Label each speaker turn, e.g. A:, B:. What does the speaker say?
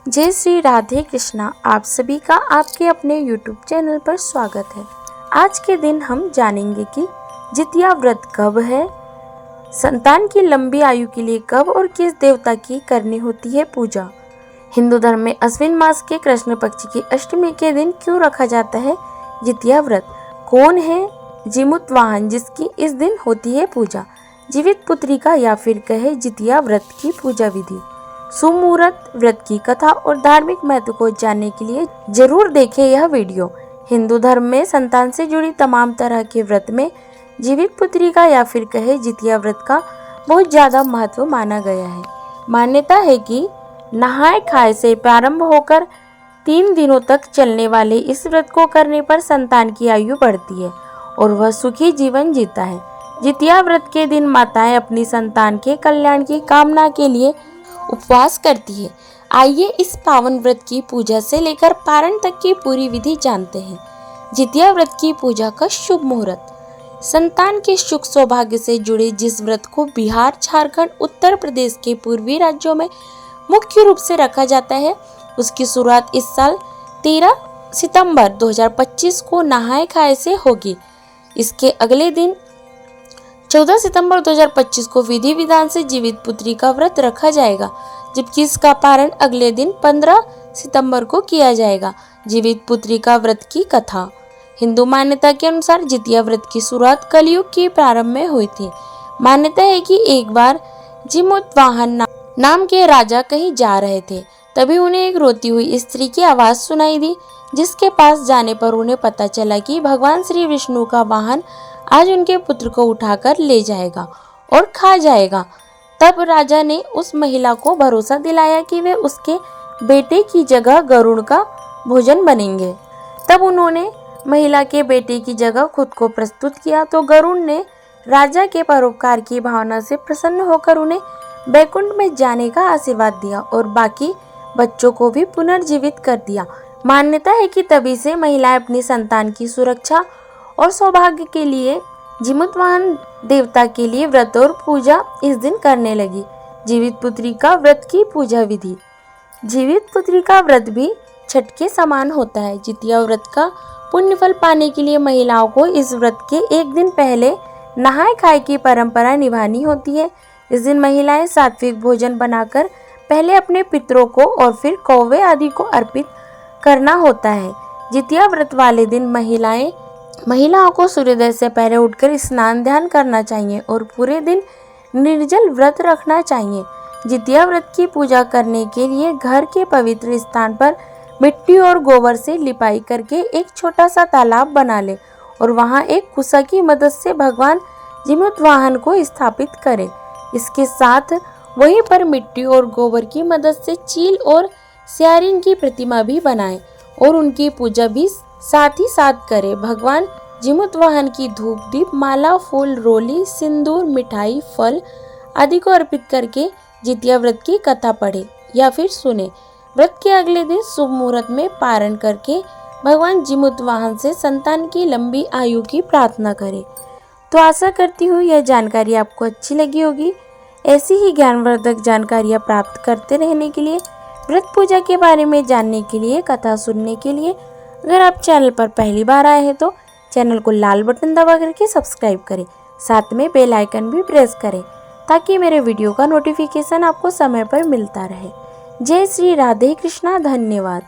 A: जय श्री राधे कृष्णा। आप सभी का आपके अपने YouTube चैनल पर स्वागत है। आज के दिन हम जानेंगे कि जितिया व्रत कब है, संतान की लंबी आयु के लिए कब और किस देवता की करनी होती है पूजा। हिंदू धर्म में अश्विन मास के कृष्ण पक्ष की अष्टमी के दिन क्यों रखा जाता है जितिया व्रत। कौन है जीमूत वाहन जिसकी इस दिन होती है पूजा। जीवित पुत्रिका या फिर कहे जितिया व्रत की पूजा विधि। सुमुहूर्त व्रत की कथा और धार्मिक महत्व को जानने के लिए जरूर देखें यह वीडियो। हिंदू धर्म में संतान से जुड़ी तमाम तरह के व्रत में जीवित पुत्रिका या फिर कहे जितिया व्रत का बहुत ज्यादा महत्व माना गया है। मान्यता है कि नहाए खाए से प्रारंभ होकर 3 दिनों तक चलने वाले इस व्रत को करने पर संतान की आयु बढ़ती है और वह सुखी जीवन जीता है। जितिया व्रत के दिन माताएं अपनी संतान के कल्याण की कामना के लिए उपवास करती है। आइए इस पावन व्रत की पूजा से लेकर पारण तक की पूरी विधि जानते हैं। जितिया व्रत की पूजा का शुभ मुहूर्त। संतान के सुख सौभाग्य से जुड़े जिस व्रत को बिहार, झारखंड, उत्तर प्रदेश के पूर्वी राज्यों में मुख्य रूप से रखा जाता है, उसकी शुरुआत इस साल 13 सितंबर 2025 को नहाए खाए से होगी। इसके अगले दिन 14 सितंबर 2025 को विधि विधान से जीवित पुत्री का व्रत रखा जाएगा, जबकि इसका पारण अगले दिन 15 सितंबर को किया जाएगा। जीवित पुत्री का व्रत की कथा। हिंदू मान्यता के अनुसार जितिया व्रत की शुरुआत कलयुग के प्रारंभ में हुई थी। मान्यता है कि एक बार जीमूत वाहन नाम के राजा कहीं जा रहे थे, तभी उन्हें एक रोती हुई स्त्री की आवाज सुनाई दी, जिसके पास जाने पर उन्हें पता चला कि भगवान श्री विष्णु का वाहन आज उनके पुत्र को उठाकर ले जाएगा और खा जाएगा। तब राजा ने उस महिला को भरोसा दिलाया कि वे उसके बेटे की जगह गरुड़ का भोजन बनेंगे। तब उन्होंने महिला के बेटे की जगह खुद को प्रस्तुत किया तो गरुड़ ने राजा के परोपकार की भावना से प्रसन्न होकर उन्हें बैकुंठ में जाने का आशीर्वाद दिया और बाकी बच्चों को भी पुनर्जीवित कर दिया। मान्यता है कि तभी से महिलाएं अपनी संतान की सुरक्षा और सौभाग्य के लिए जीमूत वाहन देवता के लिए व्रत और पूजा इस दिन करने लगी। जीवित पुत्री का व्रत की पूजा विधि। जीवित पुत्री का व्रत भी छठ के समान होता है। जितिया व्रत का पुण्य फल पाने के लिए महिलाओं को इस व्रत के एक दिन पहले नहाए खाए की परंपरा निभानी होती है। इस दिन महिलाएं सात्विक भोजन बनाकर पहले अपने पितरों को और फिर कौवे आदि को अर्पित करना होता है। जितिया व्रत वाले दिन महिलाओं को सूर्योदय से पहले उठकर स्नान ध्यान करना चाहिए और पूरे दिन निर्जल व्रत रखना चाहिए। जितिया व्रत की पूजा करने के लिए घर के पवित्र स्थान पर मिट्टी और गोबर से लिपाई करके एक छोटा सा तालाब बना ले और वहां एक कुसा की मदद से भगवान जीमूत वाहन को स्थापित करें। इसके साथ वहीं पर मिट्टी और गोबर की मदद से चील और स्यारिन की प्रतिमा भी बनाएं और उनकी पूजा भी साथ ही साथ करें। भगवान जीमूत वाहन की धूप दीप माला फूल रोली सिंदूर मिठाई फल आदि को अर्पित करके जितिया व्रत की कथा पढ़े या फिर सुने। व्रत के अगले दिन शुभ मुहूर्त में पारण करके भगवान जीमूत वाहन से संतान की लंबी आयु की प्रार्थना करें। तो आशा करती हूँ यह जानकारी आपको अच्छी लगी होगी। ऐसी ही ज्ञानवर्धक जानकारियाँ प्राप्त करते रहने के लिए, व्रत पूजा के बारे में जानने के लिए, कथा सुनने के लिए अगर आप चैनल पर पहली बार आए हैं तो चैनल को लाल बटन दबा करके सब्सक्राइब करें। साथ में बेल आइकन भी प्रेस करें ताकि मेरे वीडियो का नोटिफिकेशन आपको समय पर मिलता रहे। जय श्री राधे कृष्णा। धन्यवाद।